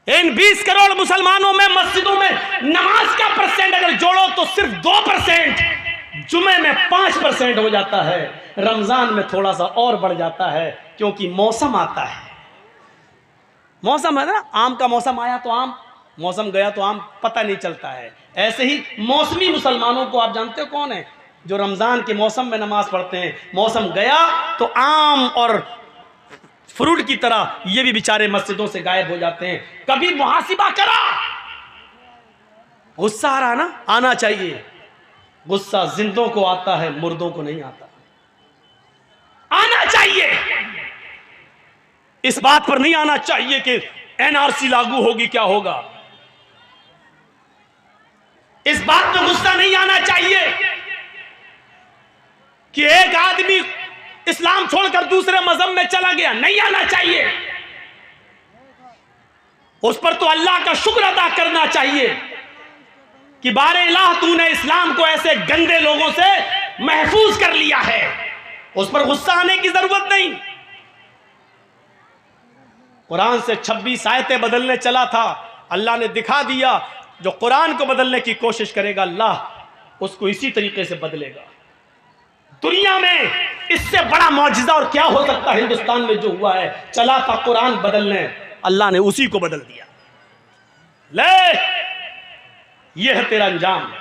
इन 20 करोड़ मुसलमानों में मस्जिदों में नमाज का परसेंट अगर जोड़ो तो सिर्फ 2%, जुमे में 5% हो जाता है, रमजान में थोड़ा सा और बढ़ जाता है, क्योंकि मौसम आता है। मौसम है ना, आम का मौसम आया तो आम, मौसम गया तो आम, पता नहीं चलता है। ऐसे ही मौसमी मुसलमानों को आप जानते हो कौन है? जो रमजान के मौसम में नमाज पढ़ते हैं, मौसम गया तो आम और फ्रूट की तरह ये भी बेचारे मस्जिदों से गायब हो जाते हैं। कभी मुहासिबा करा, गुस्सा आ रहा ना, आना चाहिए। गुस्सा जिंदों को आता है, मुर्दों को नहीं आता। आना चाहिए, इस बात पर नहीं आना चाहिए कि एनआरसी लागू होगी क्या होगा, इस बात पर गुस्सा नहीं आना चाहिए कि एक आदमी इस्लाम छोड़कर दूसरे मजहब में चला गया, नहीं आना चाहिए। उस पर तो अल्लाह का शुक्र अदा करना चाहिए कि बारे इलाह तूने इस्लाम को ऐसे गंदे लोगों से महफूज कर लिया है। उस पर गुस्सा आने की जरूरत नहीं। कुरान से 26 आयतें बदलने चला था, अल्लाह ने दिखा दिया जो कुरान को बदलने की कोशिश करेगा अल्लाह उसको इसी तरीके से बदलेगा। दुनिया में इससे बड़ा मौजिजा और क्या हो सकता है? हिंदुस्तान में जो हुआ है, चला था कुरान बदलने, अल्लाह ने उसी को बदल दिया। ले, यह है तेरा अंजाम।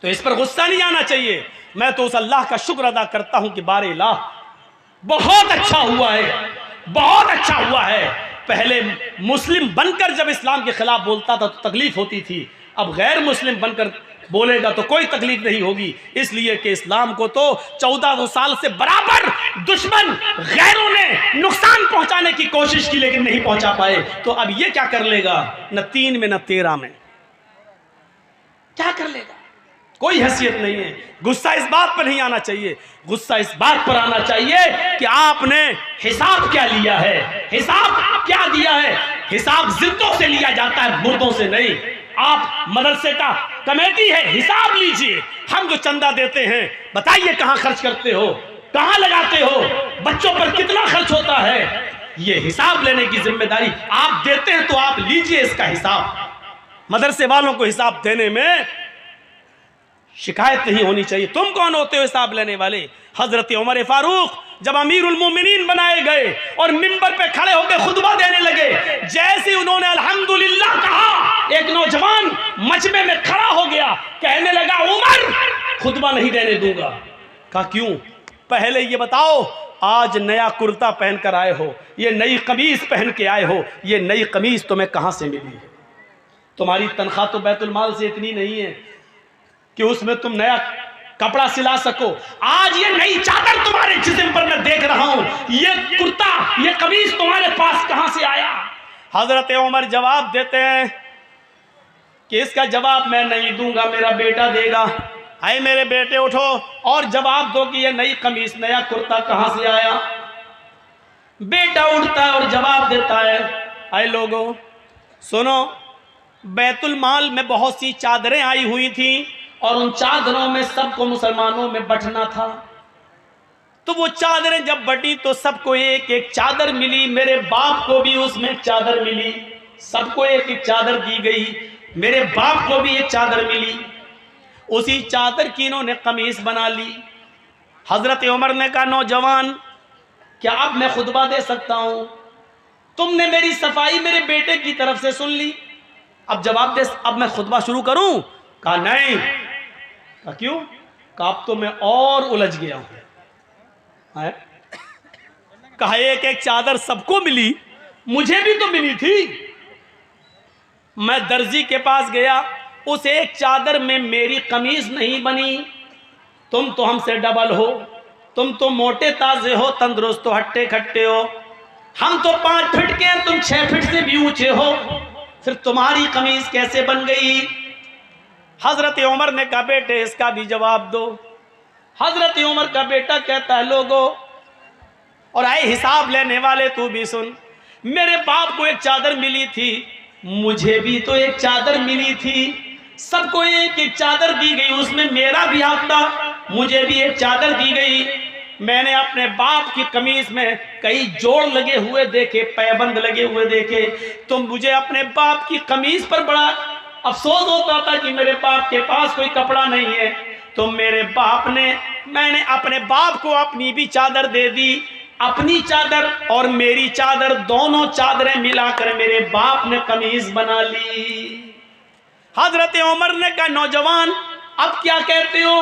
तो इस पर गुस्सा नहीं आना चाहिए। मैं तो उस अल्लाह का शुक्र अदा करता हूं कि बारे इलाह बहुत अच्छा हुआ है, बहुत अच्छा हुआ है। पहले मुस्लिम बनकर जब इस्लाम के खिलाफ बोलता था तो तकलीफ होती थी, अब गैर मुस्लिम बनकर बोलेगा तो कोई तकलीफ नहीं होगी, इसलिए कि इस्लाम को तो 1400 साल से बराबर दुश्मन गैरों ने नुकसान पहुंचाने की कोशिश की लेकिन नहीं पहुंचा पाए। तो अब ये क्या कर लेगा? न 3 में न 13 में क्या कर लेगा? कोई हैसियत नहीं है। गुस्सा इस बात पर नहीं आना चाहिए, गुस्सा इस बात पर आना चाहिए कि आपने हिसाब क्या लिया है, हिसाब क्या दिया है। हिसाब जिंदों से लिया जाता है, मुर्दों से नहीं। आप मदरसे का कमेटी है, हिसाब लीजिए। हम जो चंदा देते हैं बताइए कहां खर्च करते हो, कहां लगाते हो, बच्चों पर कितना खर्च होता है, ये हिसाब लेने की जिम्मेदारी आप देते हैं तो आप लीजिए इसका हिसाब। मदरसे वालों को हिसाब देने में शिकायत नहीं होनी चाहिए। तुम कौन होते हो हिसाब लेने वाले? हजरत उमर फारूक जब अमीरुल मोमिनीन बनाए गए और मिंबर पे खड़े होकर खुतबा देने लगे, जैसे उन्होंने अल्हम्दुलिल्लाह कहा, एक नौजवान मजमे में खड़ा हो गया, कहने लगा उमर खुतबा नहीं देने दूंगा। कहा क्यों? पहले ये बताओ, आज नया कुर्ता पहनकर आए हो, ये नई कमीज पहन के आए हो, ये नई कमीज तुम्हें कहां से मिली है? तुम्हारी तनख्वाह तो बैतुल माल से इतनी नहीं है कि उसमें तुम नया कपड़ा सिला सको। आज ये नई चादर तुम्हारे जिस्म पर मैं देख रहा हूं, ये कुर्ता, ये कमीज तुम्हारे पास कहां से आया? हजरत उमर जवाब देते हैं कि इसका जवाब मैं नहीं दूंगा, मेरा बेटा देगा। आए मेरे बेटे उठो और जवाब दो कि ये नई कमीज, नया कुर्ता कहां से आया? बेटा उठता है और जवाब देता है, आए लोगों सुनो, बैतुल माल में बहुत सी चादरें आई हुई थी और उन चादरों में सबको मुसलमानों में बंटना था। तो वो चादरें जब बटी तो सबको एक एक चादर मिली, मेरे बाप को भी उसमें चादर मिली, सबको एक एक चादर दी गई, मेरे बाप को भी एक चादर मिली। उसी चादर की इन्होंने कमीज बना ली। हजरत उमर ने कहा, नौजवान क्या अब मैं खुतबा दे सकता हूं? तुमने मेरी सफाई मेरे बेटे की तरफ से सुन ली, अब जवाब दे, अब मैं खुतबा शुरू करूं? कहा नहीं। कहा क्यों? कहा अब तो मैं और उलझ गया हूं। कहा एक एक चादर सबको मिली, मुझे भी तो मिली थी। मैं दर्जी के पास गया, उस एक चादर में मेरी कमीज नहीं बनी। तुम तो हमसे डबल हो, तुम तो मोटे ताजे हो, तंदुरुस्त हो, हट्टे खट्टे हो। हम तो 5 फीट के हैं, तुम 6 फीट से भी ऊंचे हो, फिर तुम्हारी कमीज कैसे बन गई? हजरत उमर ने कहा, बेटे इसका भी जवाब दो। हजरत उमर का बेटा कहता है, लोगों और आए हिसाब लेने वाले तू भी सुन, मेरे बाप को एक चादर मिली थी, मुझे भी तो एक चादर मिली थी, सबको एक एक चादर दी गई, उसमें मेरा भी हाथ था, मुझे भी एक चादर दी गई। मैंने अपने बाप की कमीज में कई जोड़ लगे हुए देखे, पैबंद लगे हुए देखे, तो मुझे अपने बाप की कमीज पर बड़ा अफसोस होता था कि मेरे बाप के पास कोई कपड़ा नहीं है। तो मैंने अपने बाप को अपनी भी चादर दे दी, अपनी चादर और मेरी चादर, दोनों चादरें मिलाकर मेरे बाप ने कमीज बना ली। हजरत उमर ने कहा, नौजवान अब क्या कहते हो,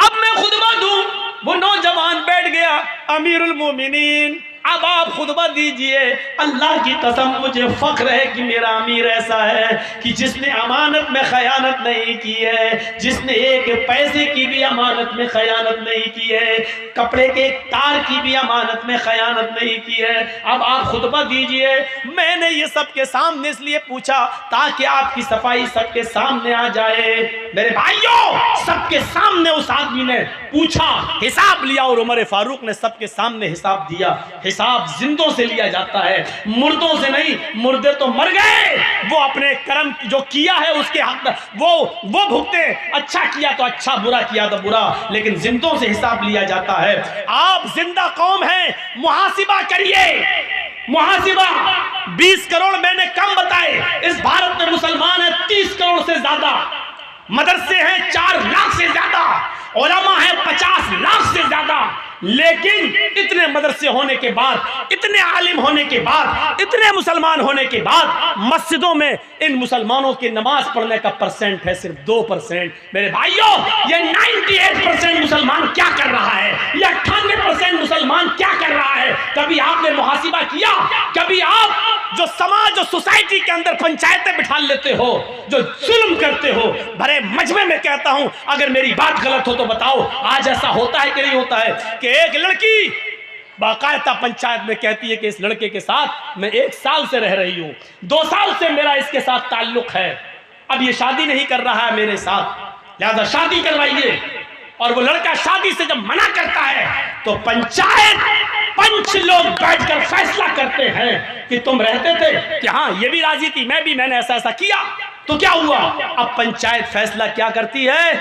अब मैं खुतबा दूं? वो नौजवान बैठ गया, अमीरुल मोमिनीन अब आप खुतबा दीजिए। अल्लाह की कसम मुझे फख्र है कि मेरा अमीर ऐसा है कि जिसने अमानत में खयानत नहीं की है, जिसने एक पैसे की भी अमानत में खयानत नहीं की है, कपड़े के एक तार की भी अमानत में खयानत नहीं की है। अब आप खुतबा दीजिए। मैंने ये सबके सामने इसलिए पूछा ताकि आपकी सफाई सबके सामने आ जाए। मेरे भाइयों, सबके सामने उस आदमी ने पूछा, हिसाब लिया और उमर फारूक ने सबके सामने हिसाब दिया। हिसाब जिंदों से लिया जाता है, मुर्दों से नहीं। मुर्दे तो मर गए, वो अपने कर्म जो किया है उसके हक वो भुगते। अच्छा किया तो अच्छा, बुरा किया तो बुरा, लेकिन जिंदों से हिसाब लिया जाता है। आप जिंदा कौम हैं, मुहासिबा करिए। मुहासिबा 20 करोड़ मैंने कम बताए। इस भारत में मुसलमान है 30 करोड़ से ज्यादा, मदरसे हैं 4 लाख से ज्यादा, उलमा है 50 लाख से ज्यादा। लेकिन इतने मदरसे होने के बाद, इतने आलिम होने के बाद, इतने मुसलमान होने के बाद, मस्जिदों में इन मुसलमानों की नमाज पढ़ने का परसेंट है सिर्फ 2%। मेरे भाइयों, ये 98% मुसलमान क्या कर रहा है, ये 98% मुसलमान क्या कर रहा है? कभी आपने मुहासिबा किया? कभी आप जो समाज, जो सोसाइटी के अंदर पंचायतें बिठा लेते हो, जो जुल्म करते हो, भरे मजमे में कहता हूं, अगर मेरी बात गलत हो तो बताओ, आज ऐसा होता है कि नहीं होता है कि एक लड़की बाकायदा पंचायत में कहती है कि इस लड़के के साथ मैं 1 साल से रह रही हूं, 2 साल से मेरा इसके साथ ताल्लुक है, अब ये शादी नहीं कर रहा है मेरे साथ, लिहाजा शादी करवाइए। और वो लड़का शादी से जब मना करता है तो पंच लोग बैठकर फैसला करते हैं कि तुम रहते थे कि हाँ ये भी राजी थी, मैं भी, मैंने ऐसा ऐसा किया, तो क्या हुआ? अब पंचायत फैसला क्या करती है?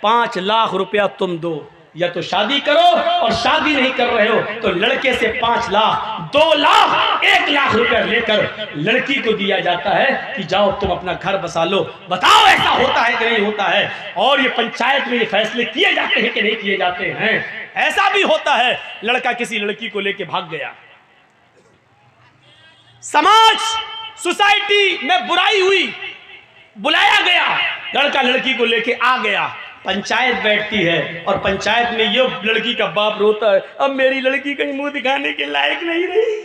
5 लाख रुपया तुम दो, या तो शादी करो, और शादी नहीं कर रहे हो तो लड़के से 5 लाख, 2 लाख, 1 लाख रुपया लेकर लड़की को दिया जाता है कि जाओ तुम अपना घर बसा लो। बताओ ऐसा होता है कि नहीं होता है? और ये पंचायत में ये फैसले किए जाते हैं कि नहीं किए जाते हैं? ऐसा भी होता है, लड़का किसी लड़की को लेके भाग गया, समाज सोसाइटी में बुराई हुई, बुलाया गया, लड़का लड़की को लेके आ गया, पंचायत बैठती है और पंचायत में ये लड़की का बाप रोता है, अब मेरी लड़की कहीं मुंह दिखाने के लायक नहीं रही।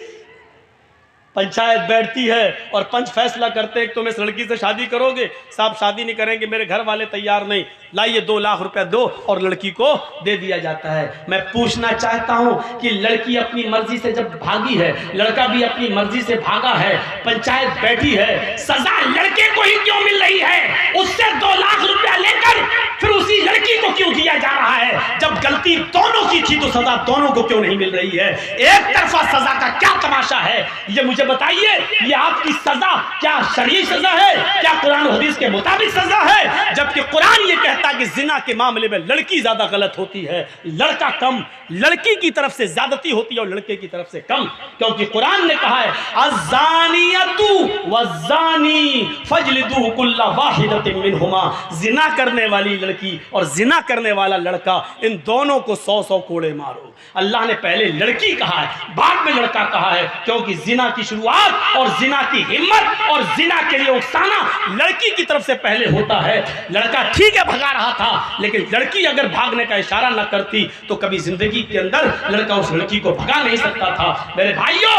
पंचायत बैठती है और पंच फैसला करते हैं कि तुम इस लड़की से शादी करोगे? साहब शादी नहीं करेंगे, मेरे घर वाले तैयार नहीं, लाइए 2 लाख रुपया दो, और लड़की को दे दिया जाता है। मैं पूछना चाहता हूं कि लड़की अपनी मर्जी से जब भागी है, लड़का भी अपनी मर्जी से भागा है, पंचायत बैठी है, सजा लड़के को ही क्यों मिल रही है? उससे 2 लाख रुपया लेकर फिर उसी लड़की को क्यों दिया जा रहा है? जब गलती दोनों की थी तो सजा दोनों को क्यों नहीं मिल रही है? एक तरफा सजा का क्या तमाशा है, ये मुझे बताइए। ये आपकी सजा क्या शरई सजा है? क्या कुरान हदीस के मुताबिक सजा है? जबकि कुरान ये कहता है कि जिना के मामले में लड़की ज्यादा गलत होती है, लड़का कम। लड़की की तरफ से ज्यादती होती है और लड़के की तरफ से कम, क्योंकि कुरान ने कहा है अज़्ज़ानियतु वज़्ज़ानी फजलिदू कुल्ला वाहिदतिन मिनहुमा। जिना करने वाली लड़की और जिना करने वाला लड़का, इन दोनों को 100-100 कोड़े मारो। अल्लाह ने पहले लड़की कहा है, बाद में लड़का कहा है, क्योंकि जिना की शुरुआत और जिना की हिम्मत और जिना के लिए उकसाना लड़की की तरफ से पहले होता है। लड़का ठीक है भगा रहा था, लेकिन लड़की अगर भागने का इशारा न करती तो कभी जिंदगी के अंदर लड़का उस लड़की को भगा नहीं सकता था। मेरे भाइयों,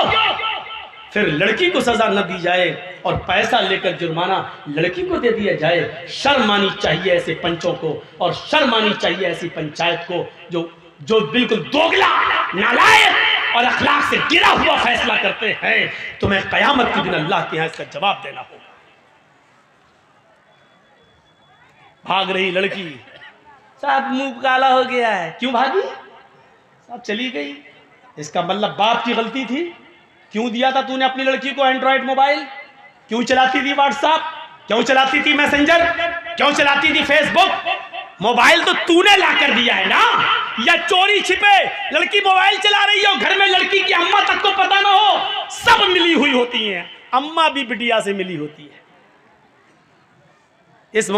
फिर लड़की को सजा न दी जाए और पैसा लेकर जुर्माना लड़की को दे दिया जाए। शर्म आनी चाहिए ऐसे पंचों को, और शर्म आनी चाहिए ऐसी पंचायत को जो बिल्कुल दोगला, नालायक और अखलाक से गिरा हुआ फैसला करते हैं। तुम्हें कयामत के दिन अल्लाह के यहां इसका जवाब देना होगा। भाग रही लड़की, साहब मुंह काला हो गया है, क्यों भागी? साहब चली गई, इसका मतलब बाप की गलती थी। क्यों दिया था तूने अपनी लड़की को एंड्रॉइड मोबाइल? क्यों चलाती थी व्हाट्सएप? क्यों चलाती थी मैसेंजर? क्यों चलाती थी फेसबुक? मोबाइल तो तूने लाकर दिया है ना। या चोरी छिपे, लड़की मोबाइल चला रही हो, घर में लड़की की अम्मा तक को पता ना हो, सब मिली हुई होती हैं। अम्मा भी बिटिया से मिली होती है। इस